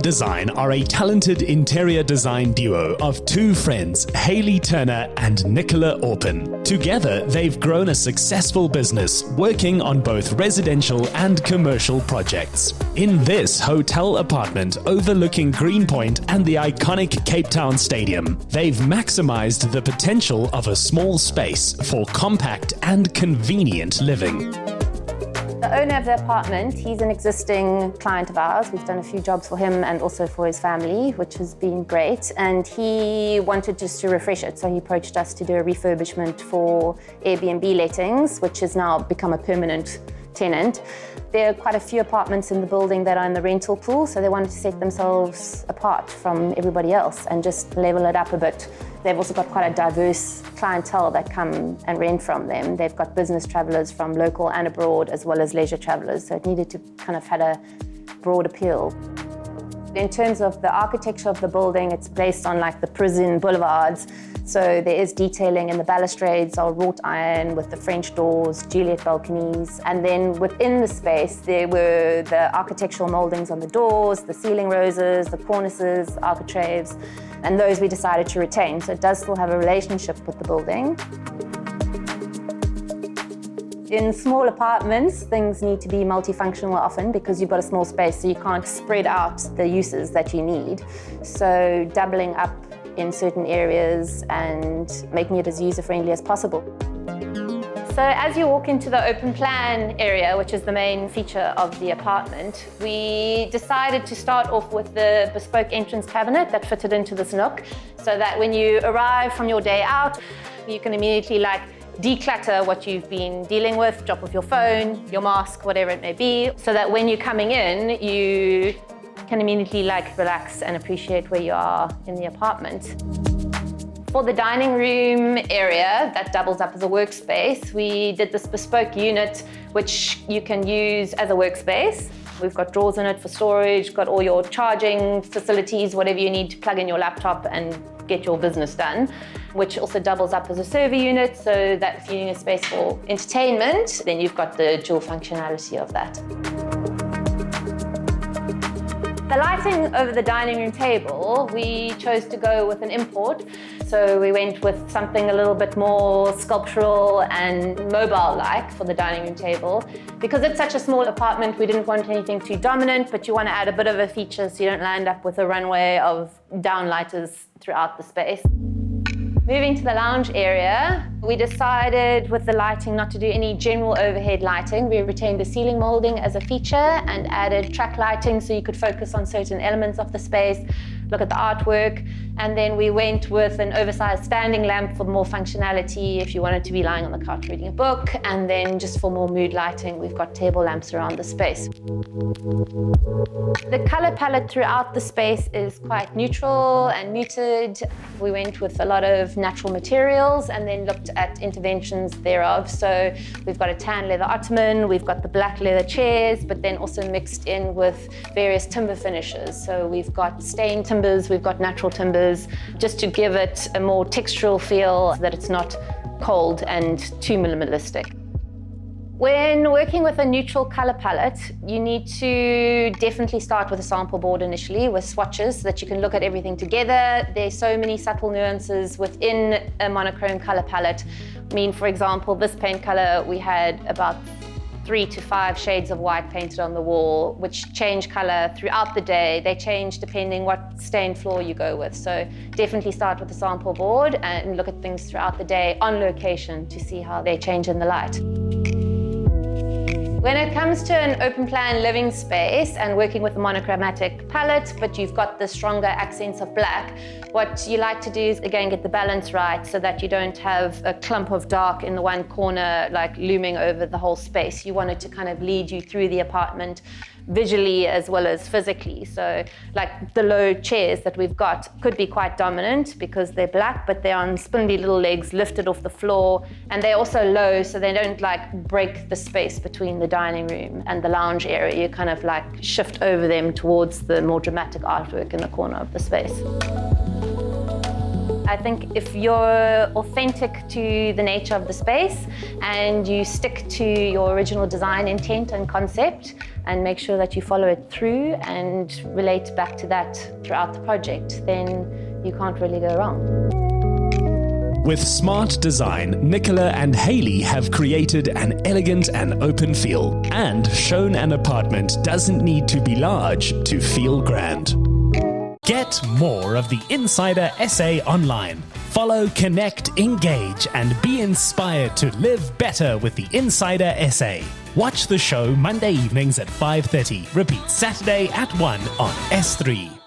Design are a talented interior design duo of two friends, Hayley Turner and Nicola Orpin. Together, they've grown a successful business working on both residential and commercial projects. In this hotel apartment overlooking Greenpoint and the iconic Cape Town Stadium, they've maximized the potential of a small space for compact and convenient living. The owner of the apartment, he's an existing client of ours. We've done a few jobs for him and also for his family, which has been great. And he wanted just to refresh it, so he approached us to do a refurbishment for Airbnb lettings, which has now become a permanent tenant. There are quite a few apartments in the building that are in the rental pool, so they wanted to set themselves apart from everybody else and just level it up a bit. They've also got quite a diverse clientele that come and rent from them. They've got business travellers from local and abroad, as well as leisure travellers, so it needed to kind of had a broad appeal. In terms of the architecture of the building, it's based on like the prison boulevards. So there is detailing, and the balustrades are wrought iron with the French doors, Juliet balconies. And then within the space, there were the architectural mouldings on the doors, the ceiling roses, the cornices, architraves, and those we decided to retain. So it does still have a relationship with the building. In small apartments, things need to be multifunctional often because you've got a small space, so you can't spread out the uses that you need. So doubling up in certain areas and making it as user-friendly as possible. So as you walk into the open plan area, which is the main feature of the apartment, we decided to start off with the bespoke entrance cabinet that fitted into this nook, so that when you arrive from your day out, you can immediately declutter what you've been dealing with, drop off your phone, your mask, whatever it may be, so that when you're coming in, you can immediately relax and appreciate where you are in the apartment. For the dining room area that doubles up as a workspace, we did this bespoke unit which you can use as a workspace. We've got drawers in it for storage, got all your charging facilities, whatever you need to plug in your laptop and get your business done, which also doubles up as a server unit, so that if you need a space for entertainment, then you've got the dual functionality of that. The lighting over the dining room table, we chose to go with an import. So we went with something a little bit more sculptural and mobile-like for the dining room table. Because it's such a small apartment, we didn't want anything too dominant, but you want to add a bit of a feature so you don't land up with a runway of downlighters throughout the space. Moving to the lounge area, we decided with the lighting not to do any general overhead lighting. We retained the ceiling moulding as a feature and added track lighting so you could focus on certain elements of the space, look at the artwork, and then we went with an oversized standing lamp for more functionality if you wanted to be lying on the couch reading a book, and then just for more mood lighting, we've got table lamps around the space. The color palette throughout the space is quite neutral and muted. We went with a lot of natural materials and then looked at interventions thereof. So we've got a tan leather ottoman, we've got the black leather chairs, but then also mixed in with various timber finishes. So we've got stained timbers, we've got natural timbers, just to give it a more textural feel so that it's not cold and too minimalistic. When working with a neutral color palette, you need to definitely start with a sample board initially with swatches so that you can look at everything together. There's so many subtle nuances within a monochrome color palette. I mean, for example, this paint color, we had about 3 to 5 shades of white painted on the wall, which change color throughout the day. They change depending what stained floor you go with. So definitely start with a sample board and look at things throughout the day on location to see how they change in the light. When it comes to an open plan living space and working with a monochromatic palette, but you've got the stronger accents of black, what you like to do is, again, get the balance right so that you don't have a clump of dark in the one corner, looming over the whole space. You want it to kind of lead you through the apartment visually as well as physically. So the low chairs that we've got could be quite dominant because they're black, but they're on spindly little legs lifted off the floor, and they're also low so they don't break the space between the dining room and the lounge area. You kind of shift over them towards the more dramatic artwork in the corner of the space. I think if you're authentic to the nature of the space and you stick to your original design intent and concept and make sure that you follow it through and relate back to that throughout the project, then you can't really go wrong. With smart design, Nicola and Hayley have created an elegant and open feel and shown an apartment doesn't need to be large to feel grand. Get more of the Insider SA online. Follow, connect, engage, and be inspired to live better with the Insider SA. Watch the show Monday evenings at 5:30. Repeat Saturday at 1 on S3.